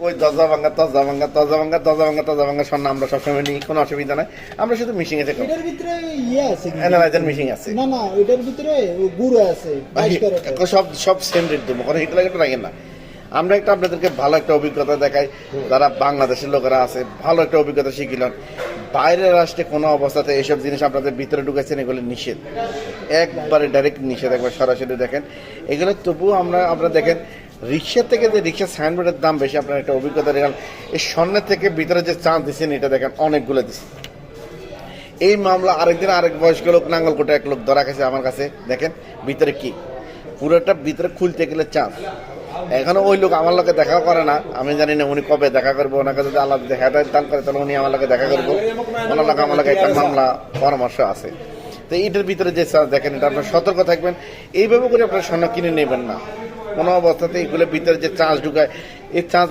কই দরজা ভাঙ্গা স্বর্ণ আমরা সবসময় নিই, কোনো অসুবিধা নাই। আমরা শুধু মিশিং এতে এটার ভিতরে ইয়ে আছে কিন্তু। অ্যানালাইজার মিশিং আছে। না না, ওইটার ভিতরে গুঁড়ো আছে 22 ক্যারেটের। সব সেম রেট দেবো, কোনো হিট লাগাটা রাখেন না। আমরা একটা আপনাদেরকে ভালো একটা অভিজ্ঞতা দেখাই, যারা বাংলাদেশের লোকেরা আছে ভালো একটা অভিজ্ঞতা শিখিলেন। বাইরের রাষ্ট্রে কোনো অবস্থাতে এইসব জিনিস আপনাদের ভিতরে ঢুকাইছেন, এগুলো নিষেধ, একবারে ডাইরেক্ট নিষেধ, একবার সরাসরি দেখেন এগুলো। তবুও আপনারা দেখেন রিক্সার থেকে যে রিক্সার সাইনবোর্ডের দাম বেশি, আপনার একটা অভিজ্ঞতা দেখেন। এই স্বর্ণের থেকে ভিতরে যে চাঁদ দিচ্ছেন এটা দেখেন অনেকগুলো দিচ্ছে। এই মামলা আরেকদিন আরেক বয়স্ক লোক নাঙ্গলকোটে এক লোক ধরা খাইছে আমার কাছে, দেখেন ভিতরে কি পুরোটা ভিতরে খুলতে গেলে চাঁদ। এখনো ওই লোক আমার লোকে দেখা করে না, আমি জানি না উনি কবে দেখা করবো। ওনাকে যদি আল্লাহ হেদায়েত দান করে তাহলে উনি আমার লোকে দেখা করবো। ওনার লোক আমার লোকে একটা মামলা পরামর্শ আছে। তো এইটার ভিতরে যে চাঁদ দেখেন, এটা আপনার সতর্ক থাকবেন। এইভাবে করে আপনার স্বর্ণ কিনে নেবেন না কোনো অবস্থাতে। এইগুলোর ভিতরে যে চাঁদ ঢুকায়, এই চাঁদ